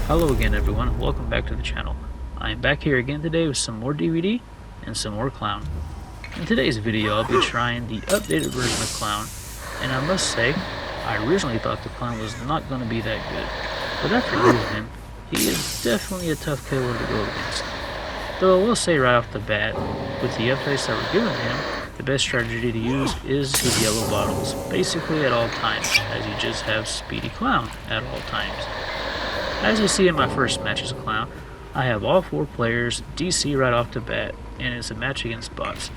Hello again everyone, welcome back to the channel. I am back here again today with some more DVD and some more Clown. In today's video I'll be trying the updated version of Clown, and I must say, I originally thought the Clown was not going to be that good, but after using him, he is definitely a tough killer to go against. Though I will say right off the bat, with the updates that were given to him, the best strategy to use is his yellow bottles, basically at all times, as you just have Speedy Clown at all times. As you see in my first match as a Clown, I have all 4 players DC right off the bat, and it's a match against bots.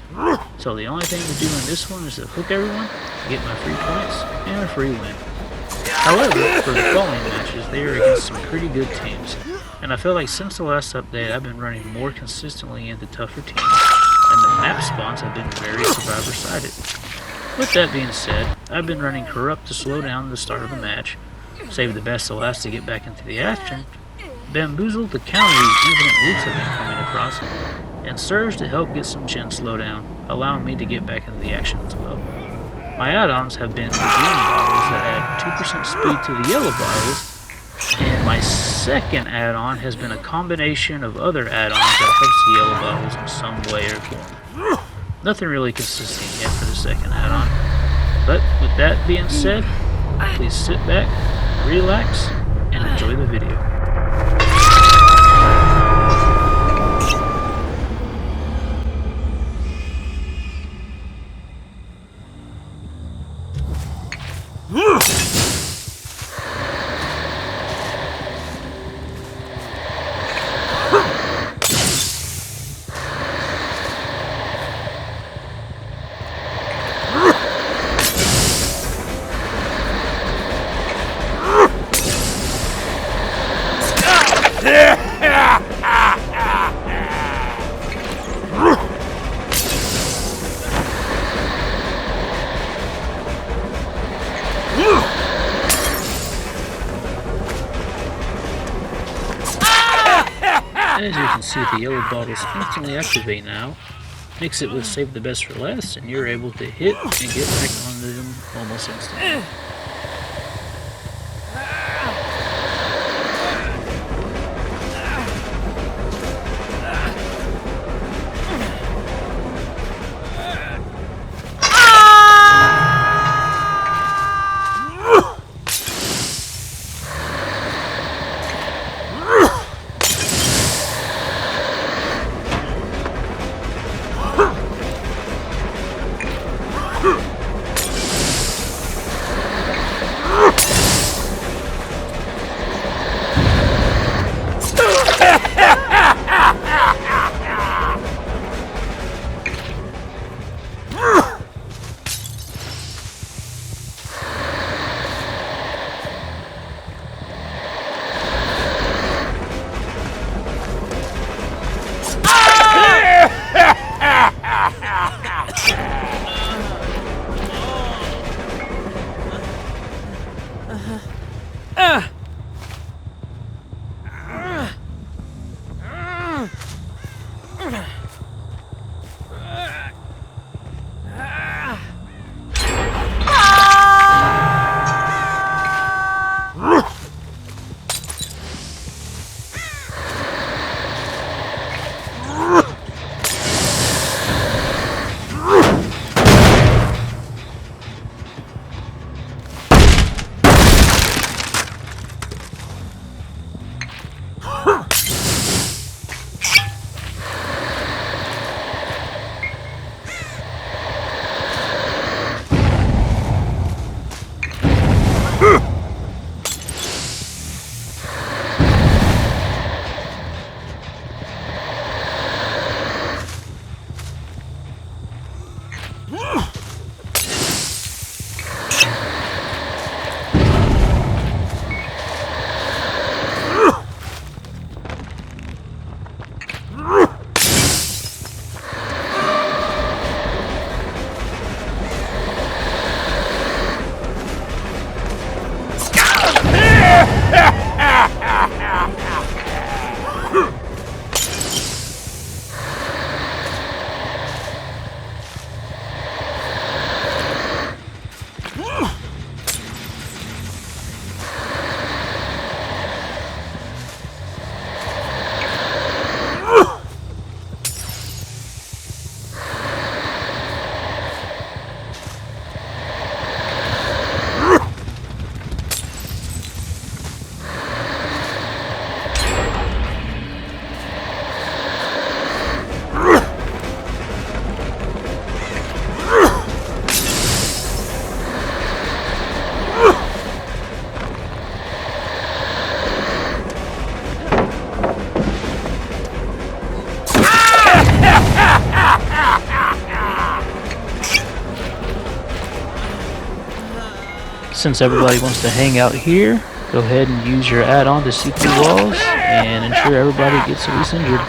So the only thing to do in this one is to hook everyone, get my free points, and a free win. However, for the following matches, they are against some pretty good teams, and I feel like since the last update I've been running more consistently into tougher teams, and the map spawns have been very survivor-sided. With that being said, I've been running Corrupt to slow down the start of the match, save the best to last to get back into the action, Bamboozle to counter these infinite loops I've been coming across, and Surge to help get some gen slowdown, allowing me to get back into the action as well. My add-ons have been the green bottles that add 2% speed to the yellow bottles, and my second add-on has been a combination of other add-ons that helps the yellow bottles in some way or form. Nothing really consistent yet for the second add-on, but with that being said, please sit back, relax, and enjoy the video. As you can see, the yellow bottles instantly activate now. Mix it with Save the Best for Last, and you're able to hit and get back onto them almost instantly. Since everybody wants to hang out here, go ahead and use your add-on to see through walls and ensure everybody gets at least injured.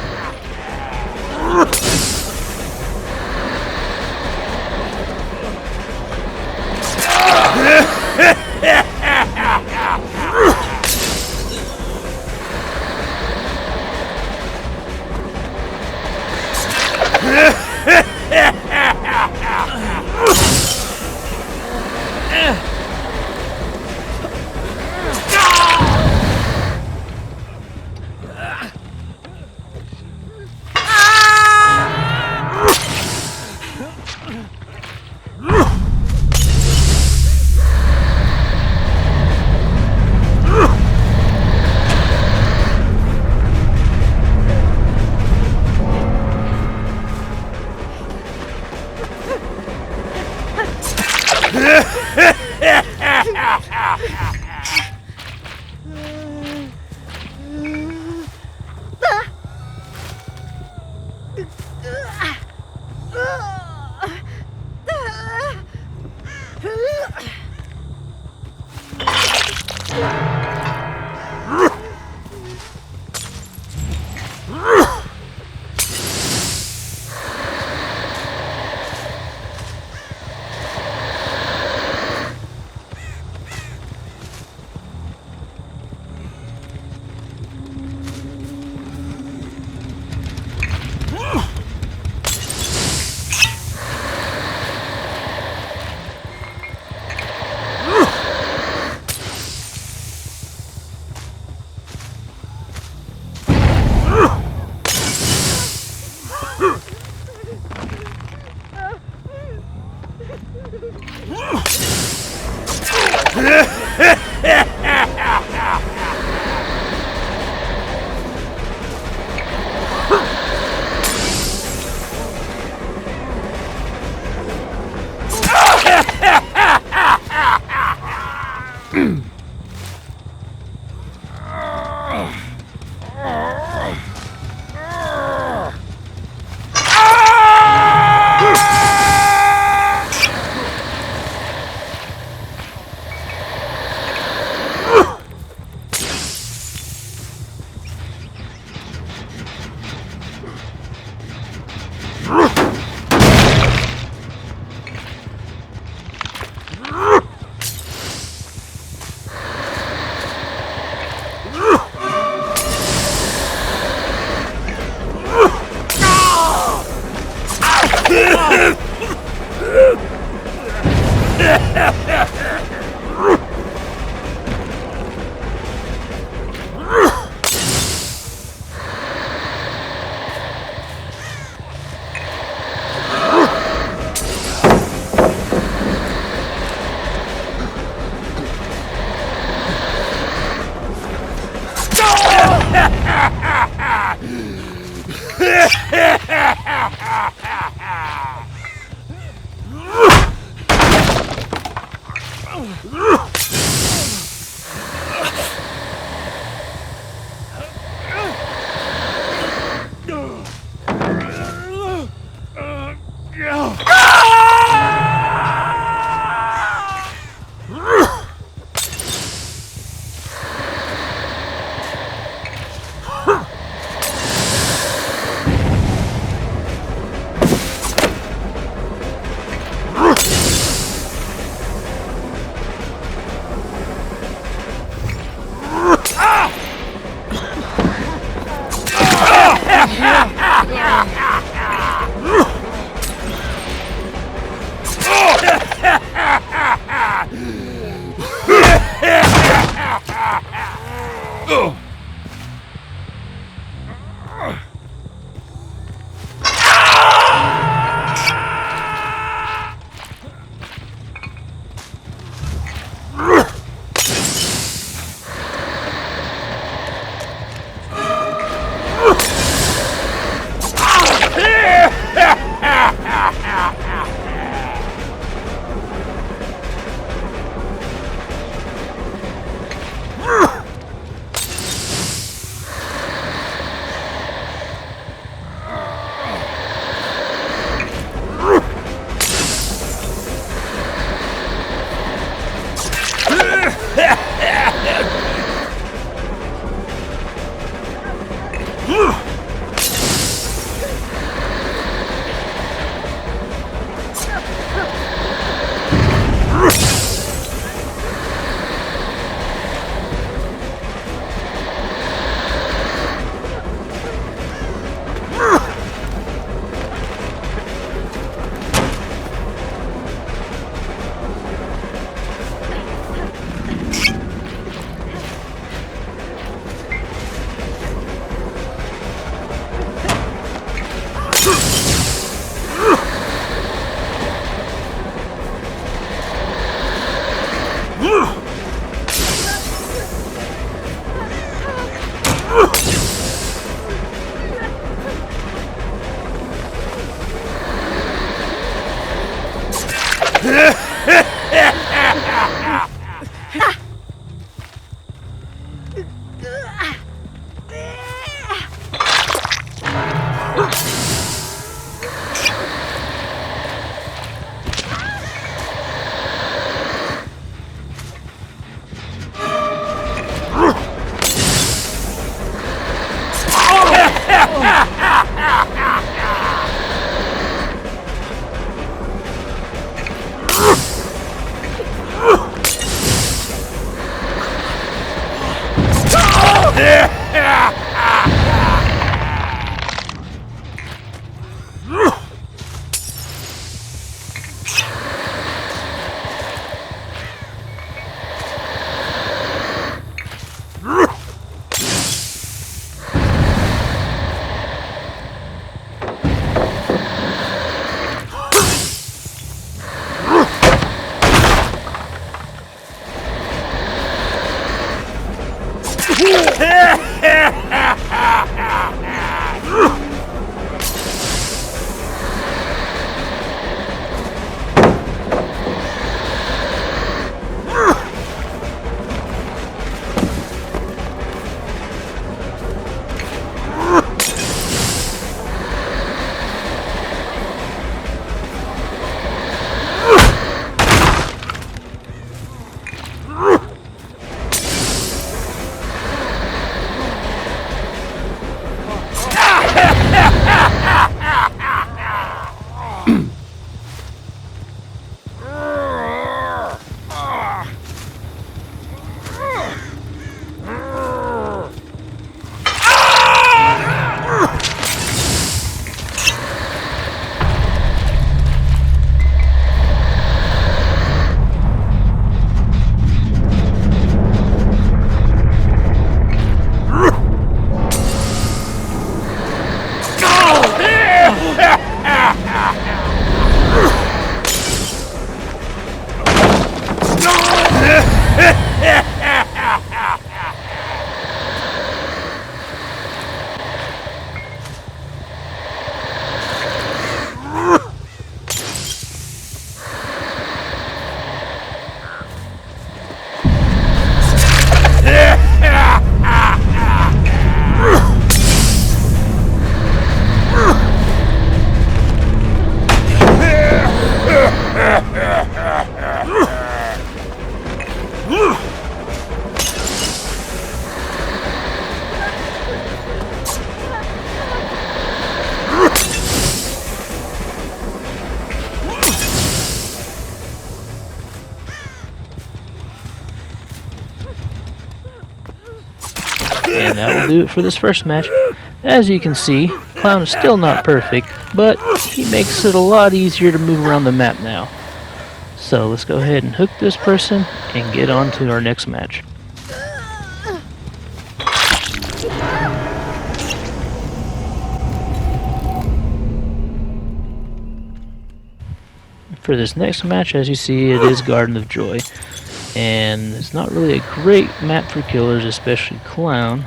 And that will do it for this first match. As you can see, Clown is still not perfect, but he makes it a lot easier to move around the map now. So let's go ahead and hook this person and get on to our next match. For this next match, as you see, it is Garden of Joy. And it's not really a great map for killers, especially Clown.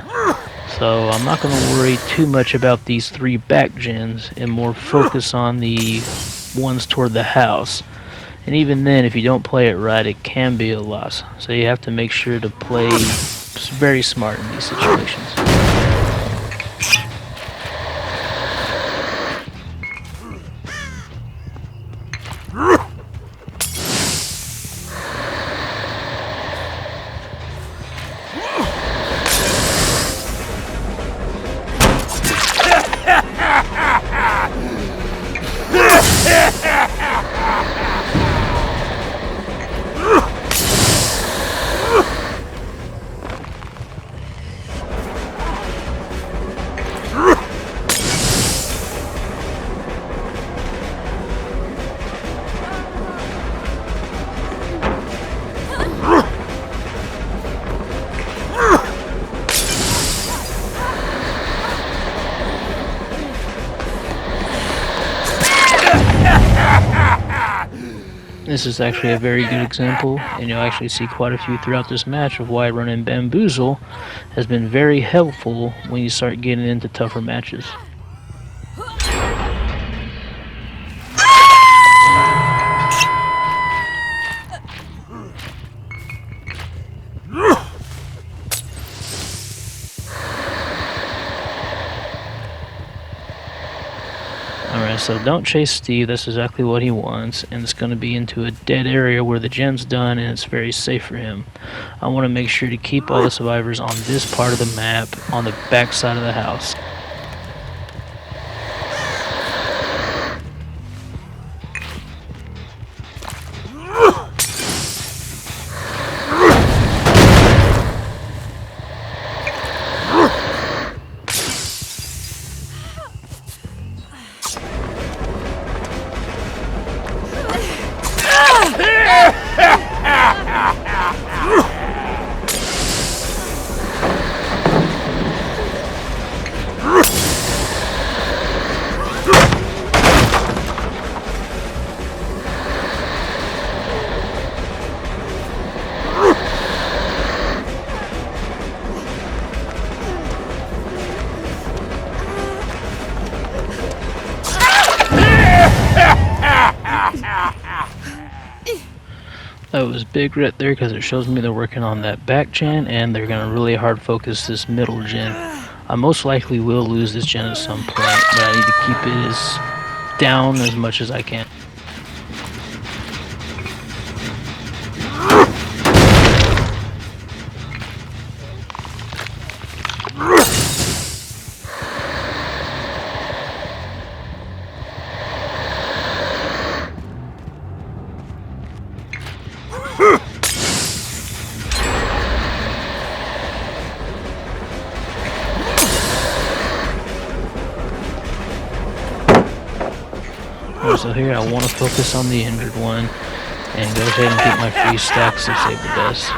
So I'm not going to worry too much about these 3 back gens and more focus on the ones toward the house. And even then, if you don't play it right, it can be a loss. So you have to make sure to play very smart in these situations. This is actually a very good example, and you'll actually see quite a few throughout this match of why running Bamboozle has been very helpful when you start getting into tougher matches. Alright, so don't chase Steve, that's exactly what he wants, and it's going to be into a dead area where the gen's done and it's very safe for him. I want to make sure to keep all the survivors on this part of the map, on the back side of the house. That was big right there because it shows me they're working on that back gen and they're going to really hard focus this middle gen. I most likely will lose this gen at some point, but I need to keep it as down as much as I can. So here I want to focus on the injured one and go ahead and get my free stacks to save the dust.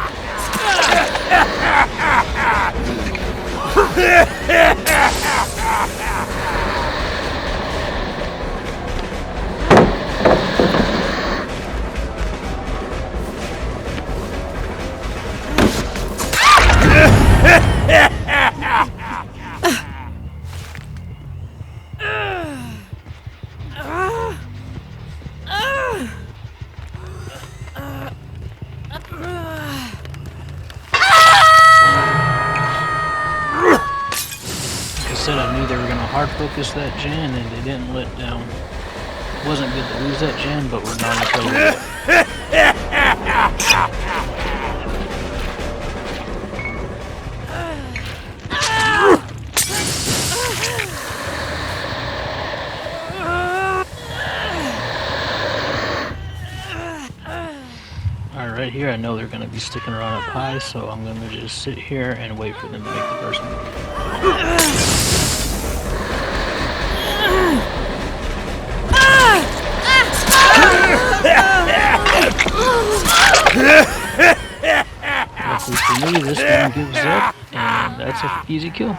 I knew they were going to hard focus that gen and they didn't let down. It wasn't good to lose that gen, but we're not in trouble yet. Alright, here I know they're going to be sticking around up high, so I'm going to just sit here and wait for them to make the first move. Luckily for me, this one gives up, and that's an easy kill.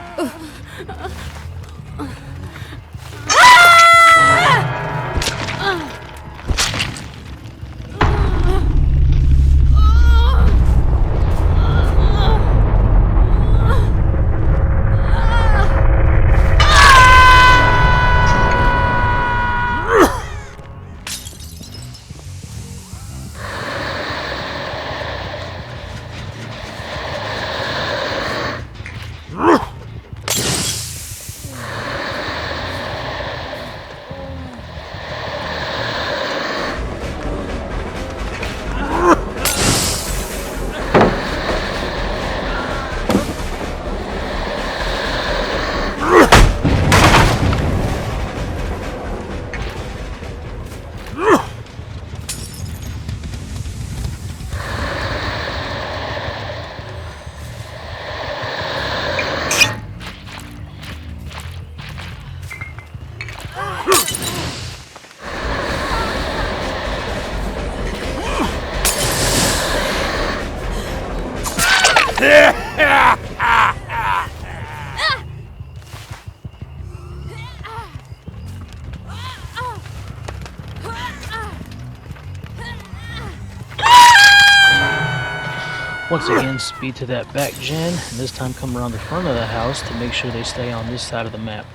Once again, speed to that back gen, and this time come around the front of the house to make sure they stay on this side of the map.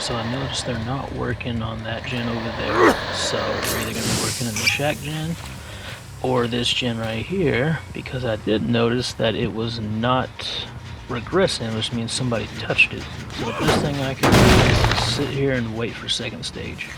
So I noticed they're not working on that gen over there, so they're either going to be working in the shack gen or this gen right here, because I did notice that it was not regressing, which means somebody touched it. So the best thing I can do is sit here and wait for second stage.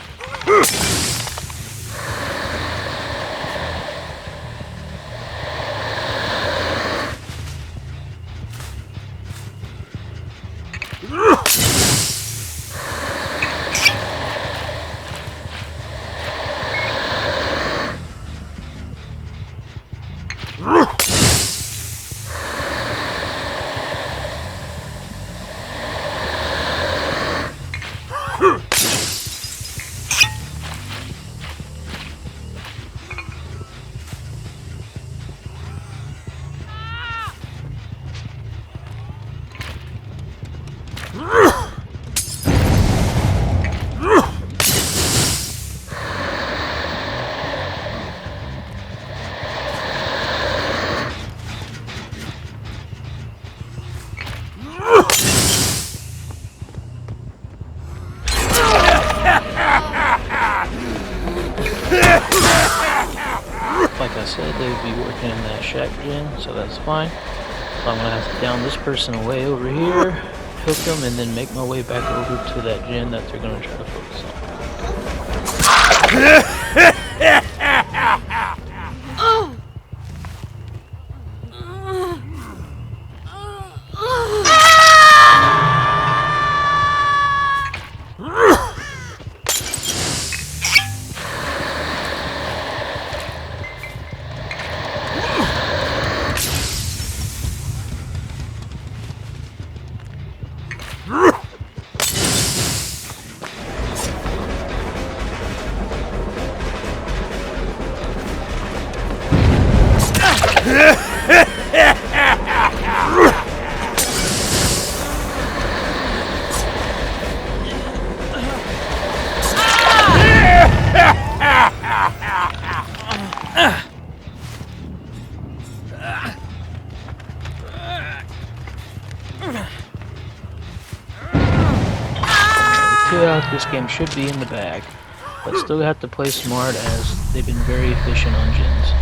Like I said, they would be working in that shack gen, so that's fine. So I'm going to have to down this person away over here, hook them, and then make my way back over to that gen that they're going to try to focus on. This game should be in the bag, but still have to play smart as they've been very efficient on gens.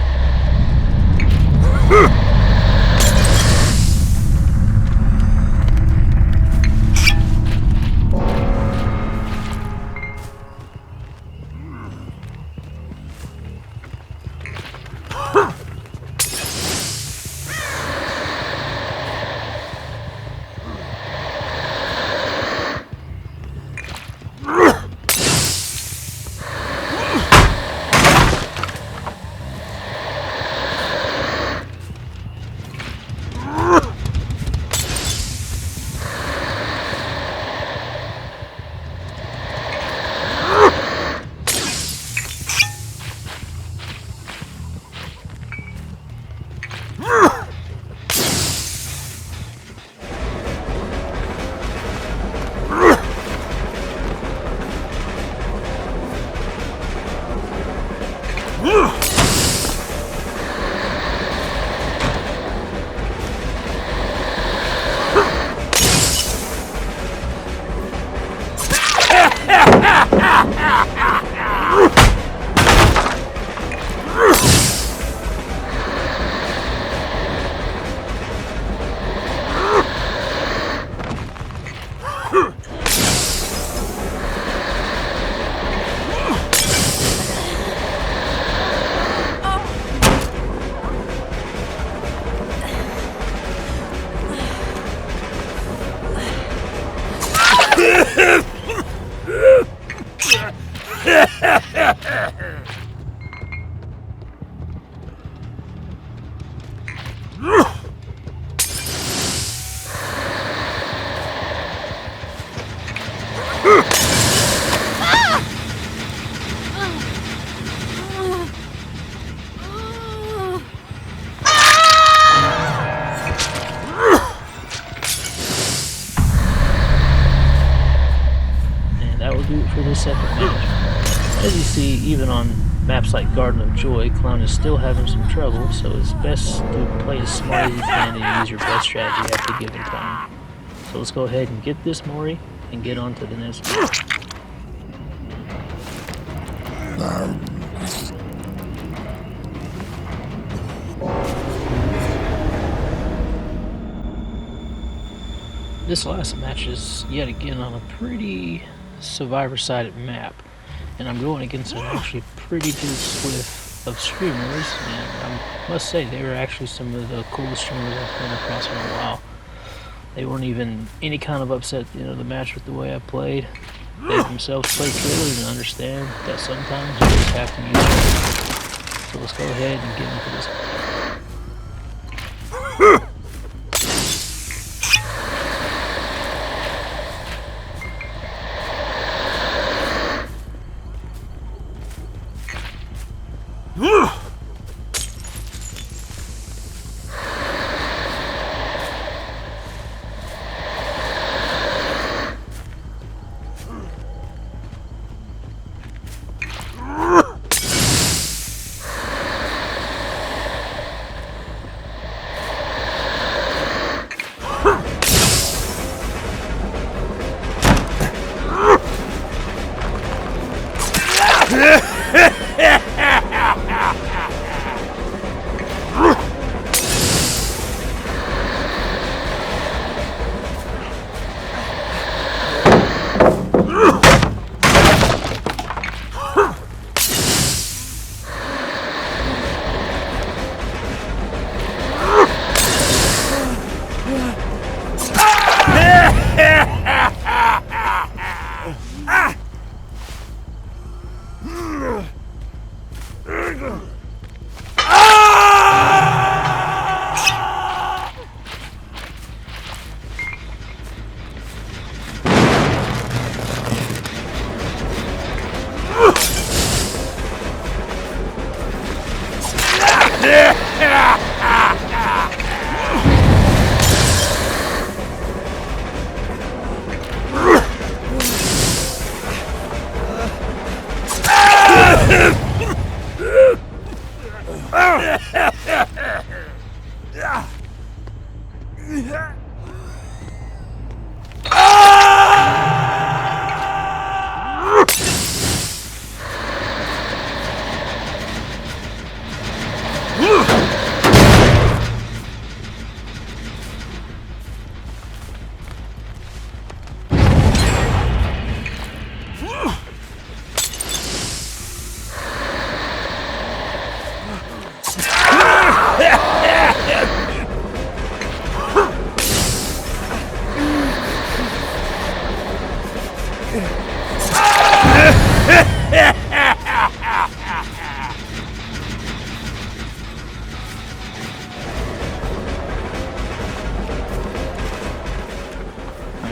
second match. As you see, even on maps like Garden of Joy, Clown is still having some trouble, so it's best to play as smart as you can and use your best strategy at the given time. So let's go ahead and get this Mori and get on to the next match. This last match is yet again on a pretty survivor-sided map, and I'm going against an actually pretty good swift of streamers, and I must say they were actually some of the coolest streamers I've come across in a while. They weren't even any kind of upset at the end of the match with the way I played. They themselves play killers and understand that sometimes you just have to use it. So let's go ahead and get into this.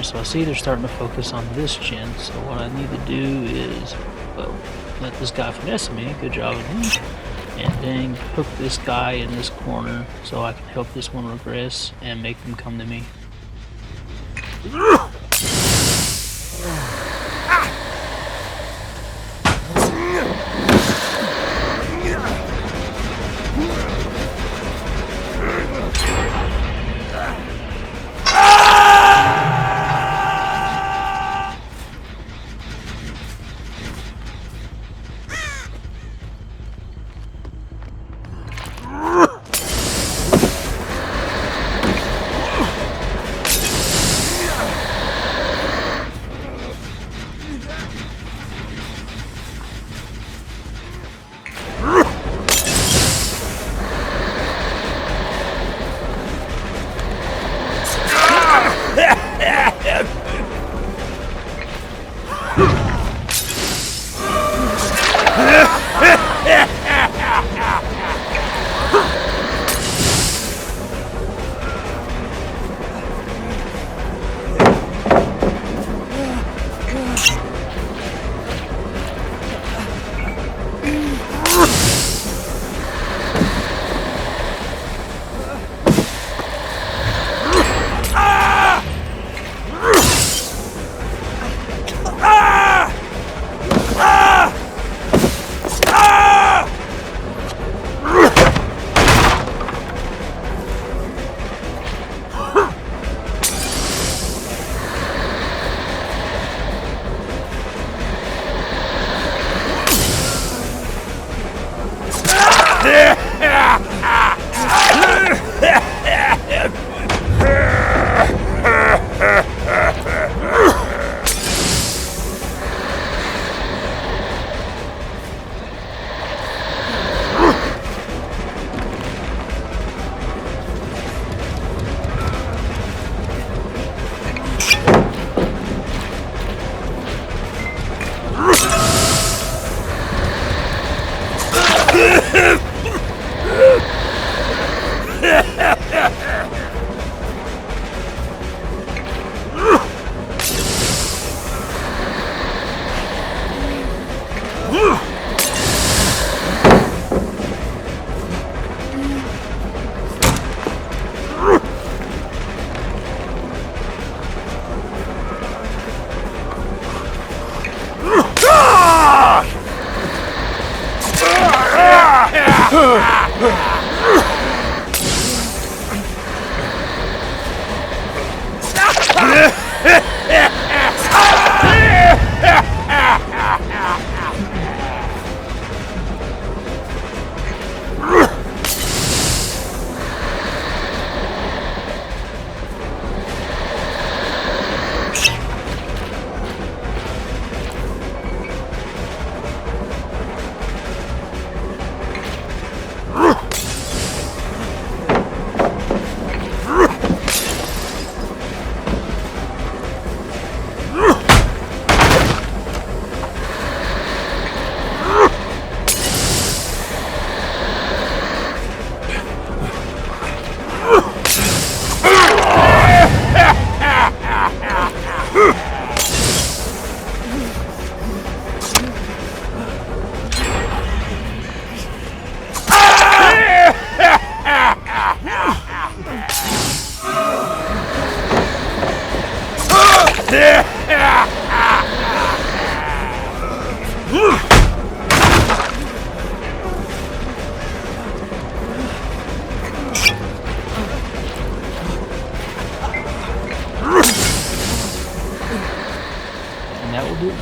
So I see they're starting to focus on this gen, so what I need to do is, well, let this guy finesse me, good job of him, and then hook this guy in this corner so I can help this one regress and make them come to me.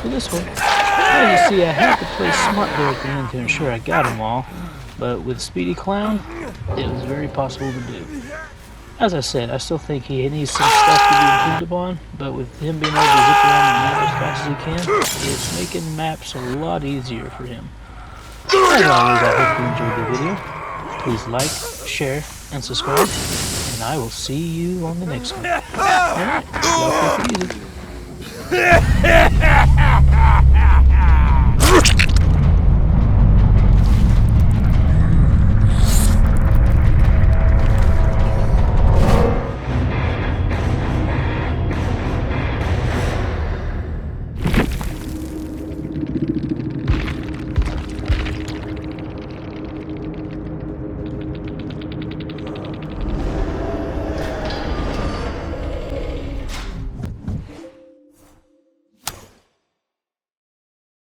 for this one. As you see, I had to play smart there at the end to ensure I got them all, but with Speedy Clown, it was very possible to do. As I said, I still think he needs some stuff to be improved upon, but with him being able to zip around the map as fast as he can, it's making maps a lot easier for him. As always, I hope you enjoyed the video. Please like, share, and subscribe, and I will see you on the next one. Alright, y'all take it easy.